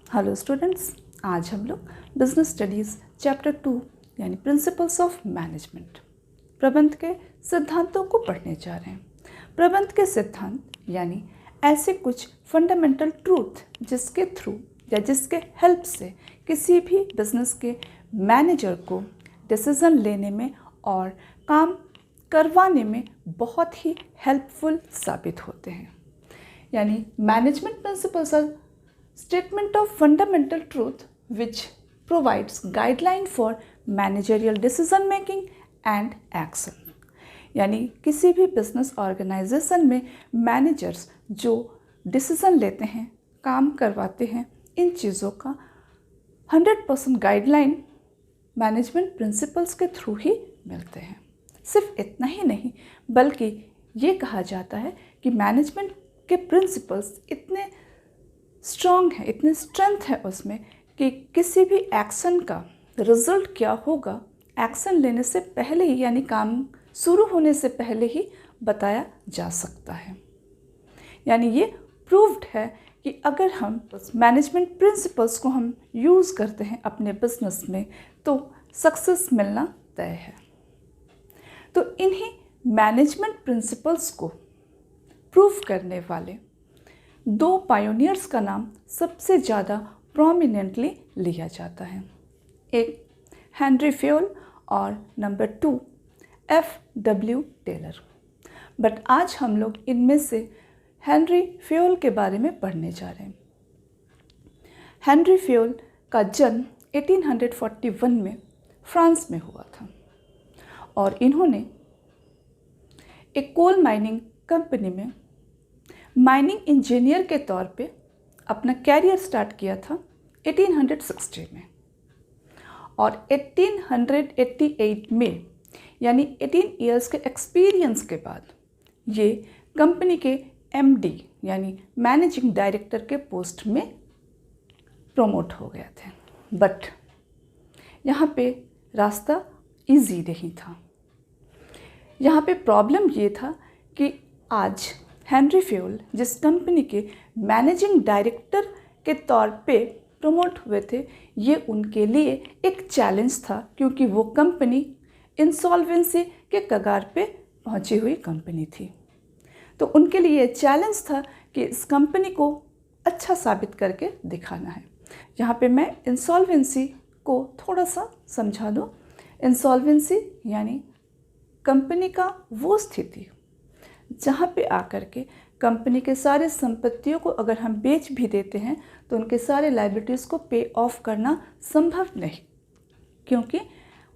Hello students, आज हम लोग बिजनेस स्टडीज़ चैप्टर 2 यानी प्रिंसिपल्स ऑफ मैनेजमेंट प्रबंध के सिद्धांतों को पढ़ने जा रहे हैं। प्रबंध के सिद्धांत यानी ऐसे कुछ फंडामेंटल ट्रूथ जिसके थ्रू या जिसके हेल्प से किसी भी बिजनेस के मैनेजर को डिसीज़न लेने में और काम करवाने में बहुत ही हेल्पफुल साबित होते हैं। यानी management principles are statement of fundamental truth which provides guideline for managerial decision making and action। यानी किसी भी बिजनेस ऑर्गेनाइजेशन में मैनेजर्स जो डिसीज़न लेते हैं, काम करवाते हैं, इन चीज़ों का 100% गाइडलाइन मैनेजमेंट प्रिंसिपल्स के थ्रू ही मिलते हैं। सिर्फ इतना ही नहीं बल्कि ये कहा जाता है कि मैनेजमेंट के प्रिंसिपल्स इतने स्ट्रॉन्ग है, इतनी स्ट्रेंथ है उसमें कि किसी भी एक्शन का रिजल्ट क्या होगा एक्शन लेने से पहले ही यानी काम शुरू होने से पहले ही बताया जा सकता है। यानी ये प्रूव्ड है कि अगर हम मैनेजमेंट प्रिंसिपल्स को हम यूज़ करते हैं अपने बिजनेस में तो सक्सेस मिलना तय है। तो इन्हीं मैनेजमेंट प्रिंसिपल्स को प्रूव करने वाले दो पायोनियर्स का नाम सबसे ज़्यादा प्रोमिनेंटली लिया जाता है। एक हेनरी फ्योल और नंबर 2 F.W. टेलर। बट आज हम लोग इनमें से हेनरी फ्योल के बारे में पढ़ने जा रहे हैं। हेनरी फ्योल का जन्म 1841 में फ्रांस में हुआ था और इन्होंने एक कोल माइनिंग कंपनी में माइनिंग इंजीनियर के तौर पे अपना कैरियर स्टार्ट किया था 1860 में और 1888 में यानी 18 इयर्स के एक्सपीरियंस के बाद ये कंपनी के MD यानी मैनेजिंग डायरेक्टर के पोस्ट में प्रमोट हो गए थे। बट यहाँ पे रास्ता इजी नहीं था। यहाँ पे प्रॉब्लम ये था कि आज हेनरी फ्योल जिस कंपनी के मैनेजिंग डायरेक्टर के तौर पे प्रमोट हुए थे ये उनके लिए एक चैलेंज था क्योंकि वो कंपनी इंसॉल्वेंसी के कगार पे पहुंची हुई कंपनी थी। तो उनके लिए चैलेंज था कि इस कंपनी को अच्छा साबित करके दिखाना है। यहाँ पे मैं इंसॉल्वेंसी को थोड़ा सा समझा दूँ। इंसॉल्वेंसी यानी कंपनी का वो स्थिति जहाँ पे आकर के कंपनी के सारे संपत्तियों को अगर हम बेच भी देते हैं तो उनके सारे लायबिलिटीज़ को पे ऑफ करना संभव नहीं क्योंकि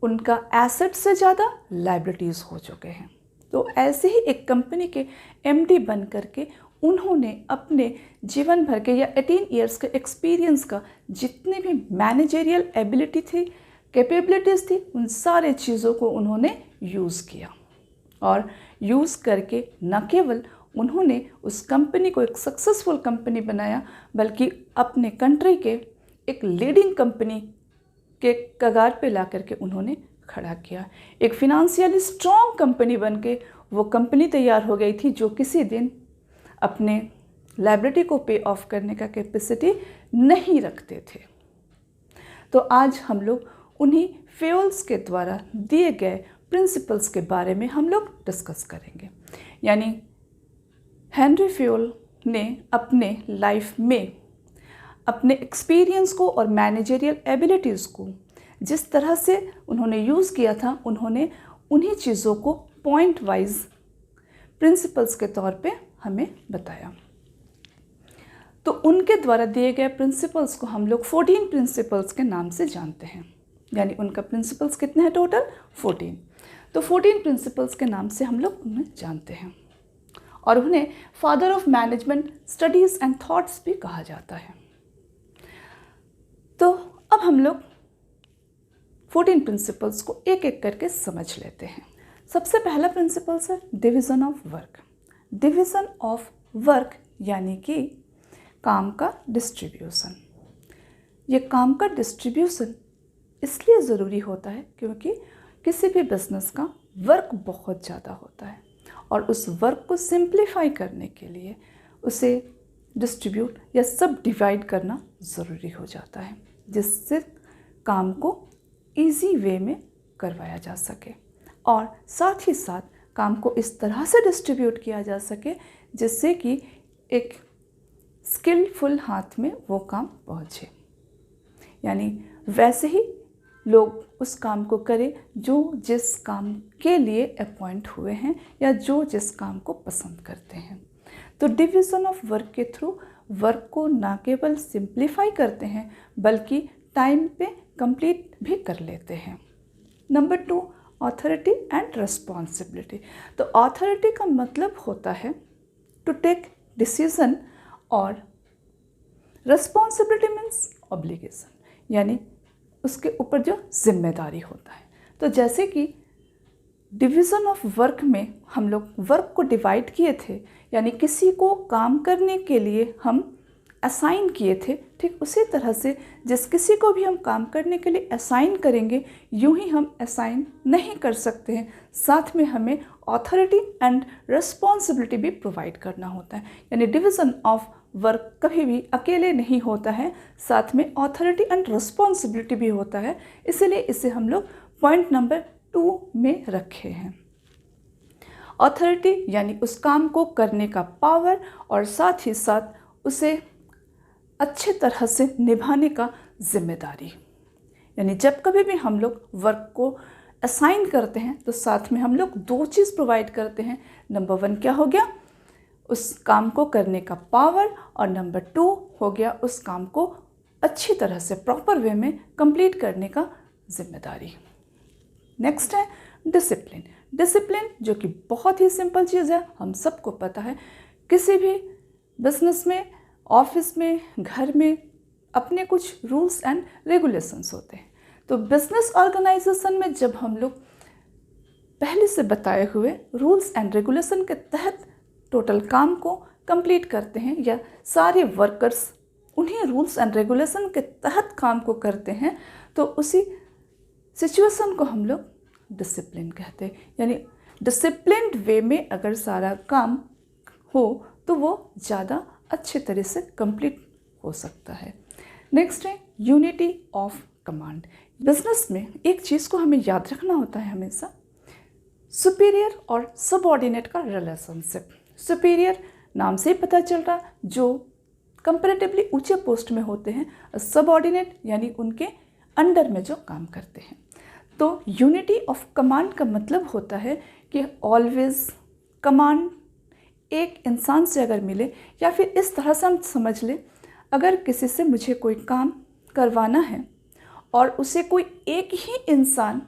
उनका एसेट से ज़्यादा लायबिलिटीज़ हो चुके हैं। तो ऐसे ही एक कंपनी के MD बन करके उन्होंने अपने जीवन भर के या 18 इयर्स के एक्सपीरियंस का जितने भी मैनेजरियल एबिलिटी थी, कैपेबिलिटीज़ थी, उन सारे चीज़ों को उन्होंने यूज़ किया और यूज़ करके न केवल उन्होंने उस कंपनी को एक सक्सेसफुल कंपनी बनाया बल्कि अपने कंट्री के एक लीडिंग कंपनी के कगार पे ला करके उन्होंने खड़ा किया। एक फिनेंशियली स्ट्रॉन्ग कंपनी बन के वो कंपनी तैयार हो गई थी जो किसी दिन अपने लायबिलिटी को पे ऑफ करने का कैपेसिटी नहीं रखते थे। तो आज हम लोग उन्हीं फ्योल्स के द्वारा दिए गए प्रिंसिपल्स के बारे में हम लोग डिस्कस करेंगे। यानी हेनरी फ्योल ने अपने लाइफ में अपने एक्सपीरियंस को और मैनेजरियल एबिलिटीज़ को जिस तरह से उन्होंने यूज़ किया था उन्होंने उन्हीं चीज़ों को पॉइंट वाइज प्रिंसिपल्स के तौर पे हमें बताया। तो उनके द्वारा दिए गए प्रिंसिपल्स को हम लोग 14 प्रिंसिपल्स के नाम से जानते हैं। यानी उनका प्रिंसिपल्स कितने हैं टोटल 14। तो 14 प्रिंसिपल्स के नाम से हम लोग उन्हें जानते हैं और उन्हें father of management studies and thoughts भी कहा जाता है। तो अब हम लोग 14 प्रिंसिपल्स को एक एक करके समझ लेते हैं। सबसे पहला प्रिंसिपल्स है division of work. Division of work यानी कि काम का डिस्ट्रीब्यूशन। ये काम का डिस्ट्रीब्यूशन इसलिए ज़रूरी होता है क्योंकि किसी भी बिज़नेस का वर्क बहुत ज़्यादा होता है और उस वर्क को सिंप्लीफाई करने के लिए उसे डिस्ट्रीब्यूट या सब डिवाइड करना ज़रूरी हो जाता है, जिससे काम को इजी वे में करवाया जा सके और साथ ही साथ काम को इस तरह से डिस्ट्रीब्यूट किया जा सके जिससे कि एक स्किलफुल हाथ में वो काम पहुँचे, यानी वैसे ही लोग उस काम को करें जो जिस काम के लिए अपॉइंट हुए हैं या जो जिस काम को पसंद करते हैं। तो डिवीज़न ऑफ वर्क के थ्रू वर्क को ना केवल सिंप्लीफाई करते हैं बल्कि टाइम पे कंप्लीट भी कर लेते हैं। Number 2, authority and responsibility. तो ऑथोरिटी का मतलब होता है टू टेक डिसीजन और रिस्पॉन्सिबिलिटी मीन्स ऑब्लिगेशन, यानी उसके ऊपर जो जिम्मेदारी होता है। तो जैसे कि डिवीज़न ऑफ वर्क में हम लोग वर्क को डिवाइड किए थे, यानी किसी को काम करने के लिए हम असाइन किए थे, ठीक उसी तरह से जिस किसी को भी हम काम करने के लिए असाइन करेंगे यूं ही हम असाइन नहीं कर सकते हैं, साथ में हमें ऑथोरिटी एंड रिस्पॉन्सिबिलिटी भी प्रोवाइड करना होता है। यानी डिवीज़न ऑफ वर्क कभी भी अकेले नहीं होता है, साथ में ऑथोरिटी एंड रिस्पॉन्सिबिलिटी भी होता है, इसलिए इसे हम लोग पॉइंट नंबर 2 में रखे हैं। ऑथोरिटी यानी उस काम को करने का पावर और साथ ही साथ उसे अच्छे तरह से निभाने का जिम्मेदारी। यानी जब कभी भी हम लोग वर्क को असाइन करते हैं तो साथ में हम लोग 2 चीज़ प्रोवाइड करते हैं। नंबर 1 क्या हो गया, उस काम को करने का पावर, और नंबर 2 हो गया उस काम को अच्छी तरह से प्रॉपर वे में कंप्लीट करने का जिम्मेदारी। नेक्स्ट है डिसिप्लिन। डिसिप्लिन जो कि बहुत ही सिंपल चीज़ है, हम सबको पता है। किसी भी बिजनेस में, ऑफिस में, घर में अपने कुछ रूल्स एंड रेगुलेशंस होते हैं। तो बिजनेस ऑर्गेनाइजेशन में जब हम लोग पहले से बताए हुए रूल्स एंड रेगुलेशन के तहत टोटल काम को कंप्लीट करते हैं या सारे वर्कर्स उन्हीं रूल्स एंड रेगुलेशन के तहत काम को करते हैं, तो उसी सिचुएशन को हम लोग डिसिप्लिन कहते हैं। यानी डिसिप्लिन्ड वे में अगर सारा काम हो तो वो ज़्यादा अच्छे तरह से कंप्लीट हो सकता है। नेक्स्ट है यूनिटी ऑफ कमांड। बिजनेस में एक चीज़ को हमें याद रखना होता है हमेशा, सुपीरियर और सबऑर्डिनेट का रिलेशनशिप। सुपीरियर नाम से ही पता चल रहा जो कंपैरेटिवली ऊंचे पोस्ट में होते हैं, सबऑर्डिनेट यानी उनके अंडर में जो काम करते हैं। तो यूनिटी ऑफ कमांड का मतलब होता है कि ऑलवेज कमांड एक इंसान से अगर मिले, या फिर इस तरह से हम समझ लें, अगर किसी से मुझे कोई काम करवाना है और उसे कोई एक ही इंसान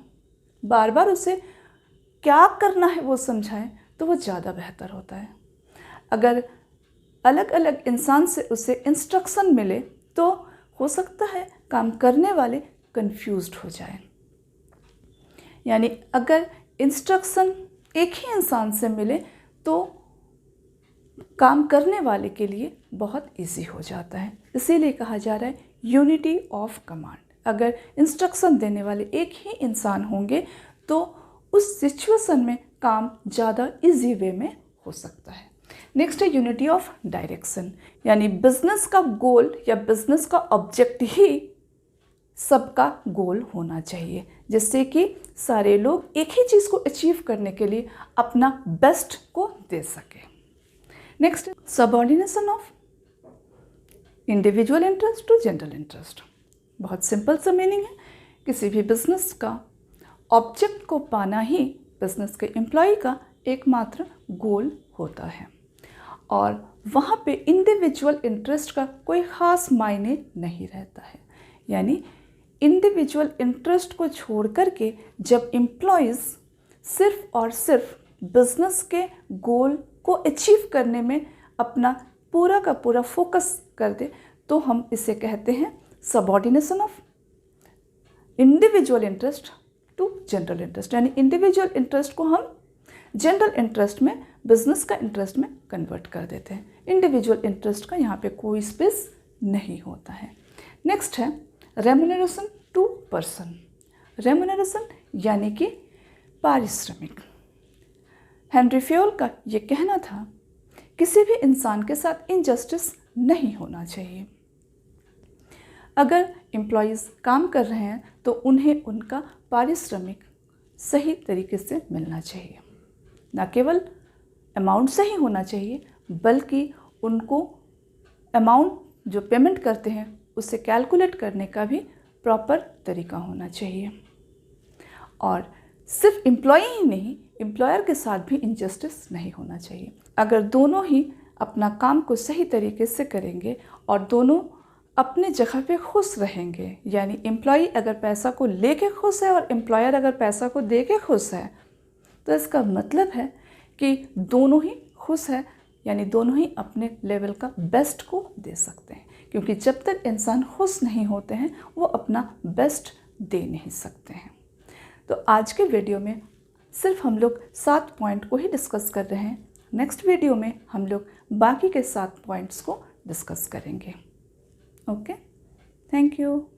बार बार उसे क्या करना है वो समझाए तो वो ज़्यादा बेहतर होता है। अगर अलग अलग इंसान से उसे इंस्ट्रक्शन मिले तो हो सकता है काम करने वाले कंफ्यूज्ड हो जाए। यानी अगर इंस्ट्रक्शन एक ही इंसान से मिले तो काम करने वाले के लिए बहुत इजी हो जाता है। इसीलिए कहा जा रहा है यूनिटी ऑफ कमांड। अगर इंस्ट्रक्शन देने वाले एक ही इंसान होंगे तो उस सिचुएशन में काम ज़्यादा इजी वे में हो सकता है। नेक्स्ट है यूनिटी ऑफ डायरेक्शन। यानी बिजनेस का गोल या बिजनेस का ऑब्जेक्ट ही सबका गोल होना चाहिए, जिससे कि सारे लोग एक ही चीज़ को अचीव करने के लिए अपना बेस्ट को दे सके। Next subordination of individual interest to general interest. बहुत सिंपल सा मीनिंग है, किसी भी बिजनेस का ऑब्जेक्ट को पाना ही बिजनेस के एम्प्लॉय का एकमात्र गोल होता है, और वहाँ पे इंडिविजुअल इंटरेस्ट का कोई ख़ास मायने नहीं रहता है। यानी इंडिविजुअल इंटरेस्ट को छोड़ कर के जब एम्प्लॉयज़ सिर्फ और सिर्फ बिजनेस के गोल को अचीव करने में अपना पूरा का पूरा फोकस कर दे तो हम इसे कहते हैं subordination of individual interest to general interest. यानी इंडिविजुअल इंटरेस्ट को हम जनरल इंटरेस्ट में, बिजनेस का इंटरेस्ट में कन्वर्ट कर देते हैं। इंडिविजुअल इंटरेस्ट का यहाँ पे कोई स्पेस नहीं होता है। नेक्स्ट है रेम्यूनरेशन टू पर्सन। रेम्यूनरेशन यानी कि पारिश्रमिक। हेनरी फ्योल का ये कहना था, किसी भी इंसान के साथ इनजस्टिस नहीं होना चाहिए। अगर एम्प्लॉयज़ काम कर रहे हैं तो उन्हें उनका पारिश्रमिक सही तरीके से मिलना चाहिए। न केवल अमाउंट सही होना चाहिए बल्कि उनको अमाउंट जो पेमेंट करते हैं उसे कैलकुलेट करने का भी प्रॉपर तरीका होना चाहिए। और सिर्फ एम्प्लॉय ही नहीं, एम्प्लॉयर के साथ भी इनजस्टिस नहीं होना चाहिए। अगर दोनों ही अपना काम को सही तरीके से करेंगे और दोनों अपने जगह पे खुश रहेंगे, यानी एम्प्लॉय अगर पैसा को लेके खुश है और एम्प्लॉयर अगर पैसा को दे के खुश है, तो इसका मतलब है कि दोनों ही खुश है, यानी दोनों ही अपने लेवल का बेस्ट को दे सकते हैं। क्योंकि जब तक इंसान खुश नहीं होते हैं वो अपना बेस्ट दे नहीं सकते हैं। तो आज के वीडियो में सिर्फ हम लोग 7 पॉइंट को ही डिस्कस कर रहे हैं। नेक्स्ट वीडियो में हम लोग बाकी के 7 पॉइंट्स को डिस्कस करेंगे। Okay, thank you.